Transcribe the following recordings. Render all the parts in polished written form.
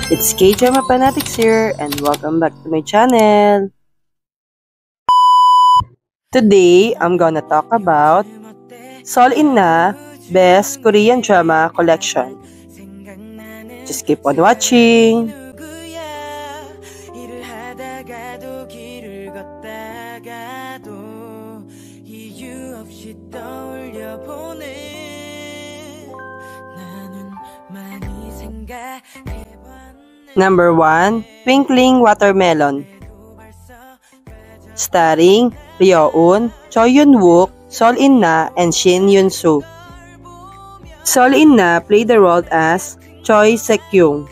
It's K-Drama Fanatics here and welcome back to my channel. Today, I'm gonna talk about Sol Inna Best Korean Drama Collection. Just keep on watching. Number 1, Twinkling Watermelon. Starring Ryo Eun, Choi Yun-wook, Sol Inna, and Shin Yun-soo. Sol Inna played the role as Choi Sek-young,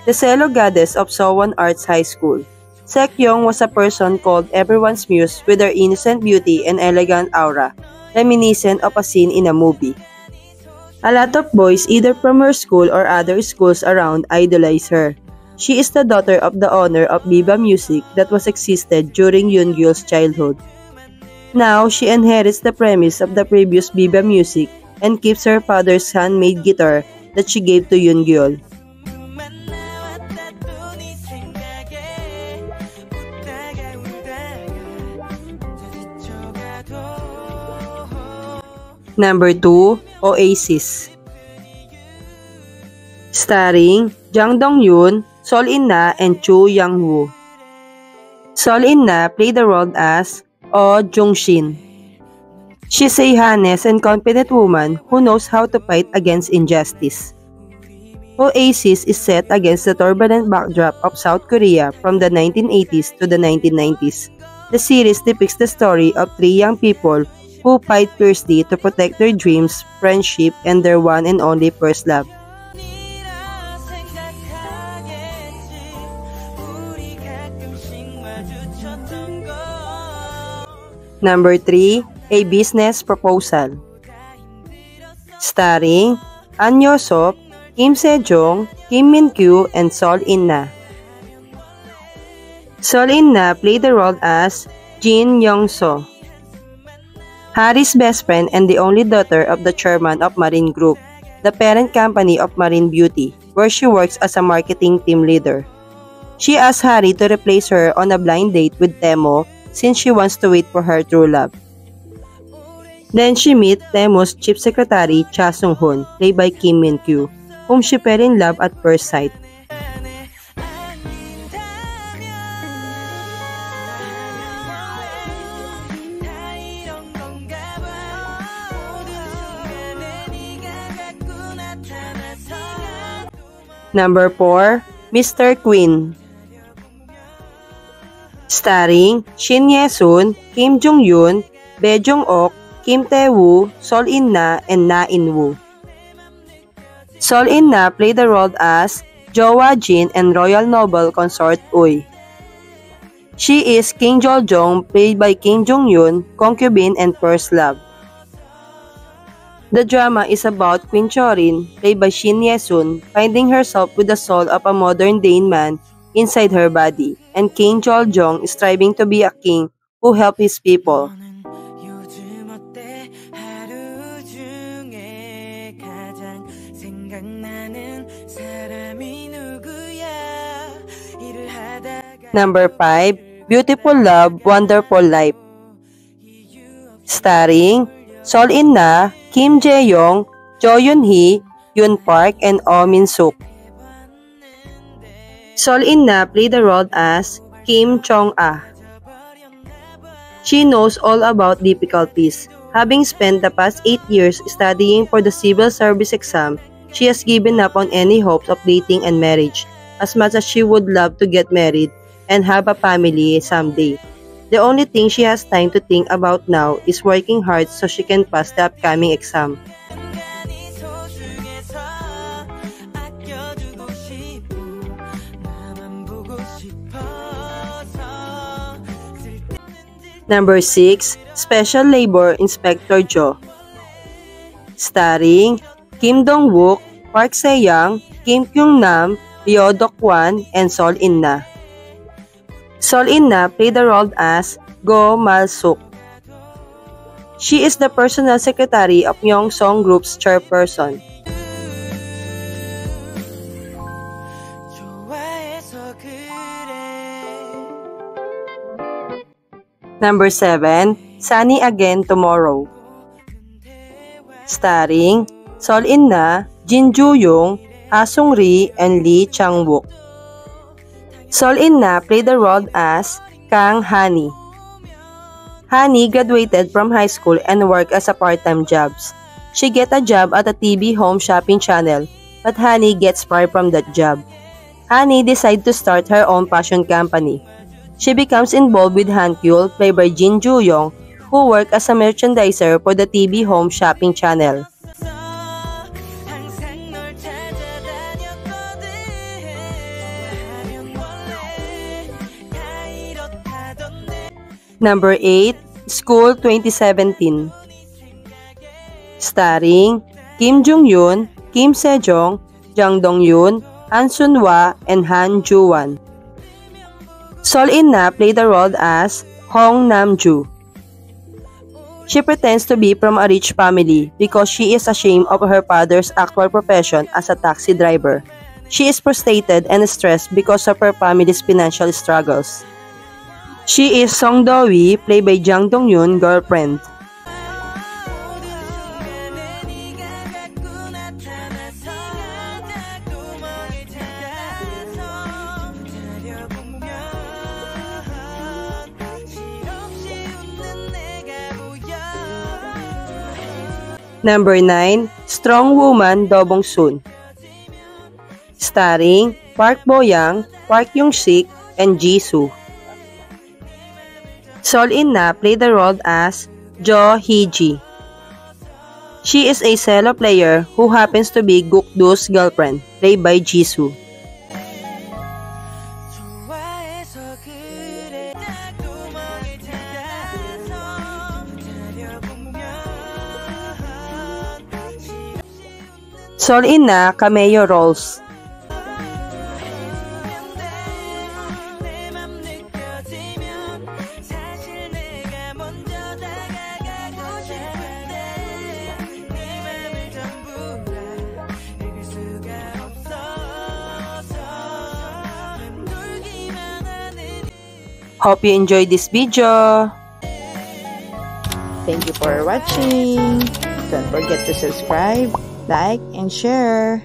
the cello goddess of Sowon Arts High School. Sek-young was a person called everyone's muse with her innocent beauty and elegant aura, reminiscent of a scene in a movie. A lot of boys either from her school or other schools around idolize her. She is the daughter of the owner of Viva Music that was existed during Yoongyul's childhood. Now, she inherits the premise of the previous Viva Music and keeps her father's handmade guitar that she gave to Yoongyul. Number 2, Oasis. Starring Jang Dong-yoon, Sol Inna, and Chu Young-woo. Sol Inna played the role as Oh Jung-shin. She's a honest and confident woman who knows how to fight against injustice. Oasis is set against the turbulent backdrop of South Korea from the 1980s to the 1990s. The series depicts the story of three young people who fight fiercely to protect their dreams, friendship, and their one and only first love. Number 3, A Business Proposal. Starring An Yo-seop, Kim Se-jong, Kim Min-kyu, and Sol Inna. Sol Inna played the role as Jin Young-so, Harry's best friend and the only daughter of the chairman of Marine Group, the parent company of Marine Beauty, where she works as a marketing team leader. She asks Harry to replace her on a blind date with Taemo since she wants to wait for her true love. Then she meets Taemo's chief secretary, Cha Sung-hoon, played by Kim Min-kyu, whom she fell in love at first sight. Number 4, Mr. Queen. Starring Shin Ye-sun, Kim Jong-yoon, Bae Jong-ok, Kim Tae-woo, Sol Inna, and Na In-woo. Sol Inna played the role as Jowa Jin and royal noble consort Uy. She is King Joljong, played by Kim Jong-yoon, concubine and first love. The drama is about Queen Chorin, played by Shin Ye-sun, finding herself with the soul of a modern-day man inside her body, and King Joljong striving to be a king who helps his people. Number 5, Beautiful Love, Wonderful Life. Starring Sol Inna, Kim Jae-young, Jo Yoon-hee, Yoon Park, and Oh Min-suk. Sol Inna played the role as Kim Chong-ah. She knows all about difficulties. Having spent the past 8 years studying for the civil service exam, she has given up on any hopes of dating and marriage, as much as she would love to get married and have a family someday. The only thing she has time to think about now is working hard so she can pass the upcoming exam. Number 6, Special Labor Inspector Jo. Starring Kim Dong-wook, Park Se-young, Kim Kyung-nam, Ryo Dok-wan, and Sol Inna. Sol Inna played the role as Go Mal-suk. She is the personal secretary of Myeong Song Group's chairperson. Number 7, Sunny Again Tomorrow. Starring Sol In-na, Jin Joo-young, Ha Sung-ri, and Lee Chang-wook. Sol In-na played the role as Kang Hani. Hani graduated from high school and worked as a part-time jobs. She get a job at a TV home shopping channel, but Hani gets fired from that job. Hani decides to start her own fashion company. She becomes involved with Han Kyul, played by Jin Joo-young, who worked as a merchandiser for the TV home shopping channel. Number 8, School 2017. Starring Kim Jung-yoon, Kim Sejong, Jang Dong-yoon, Han Sun-hwa, and Han Joo-wan. Sol In-na played the role as Hong Nam-joo. She pretends to be from a rich family because she is ashamed of her father's actual profession as a taxi driver. She is frustrated and stressed because of her family's financial struggles. She is Song Do-wi, played by Jang Dong-yoon's girlfriend. Number 9, Strong Woman Do Bong-soon. Starring Park Bo-young, Park Young-sik, and Jisoo. Sol In-na played the role as Jo Hee-ji. She is a cello player who happens to be Guk-doo's girlfriend, played by Jisoo. Sol In-na cameo roles. Hope you enjoyed this video. Thank you for watching. Don't forget to subscribe, like, and share.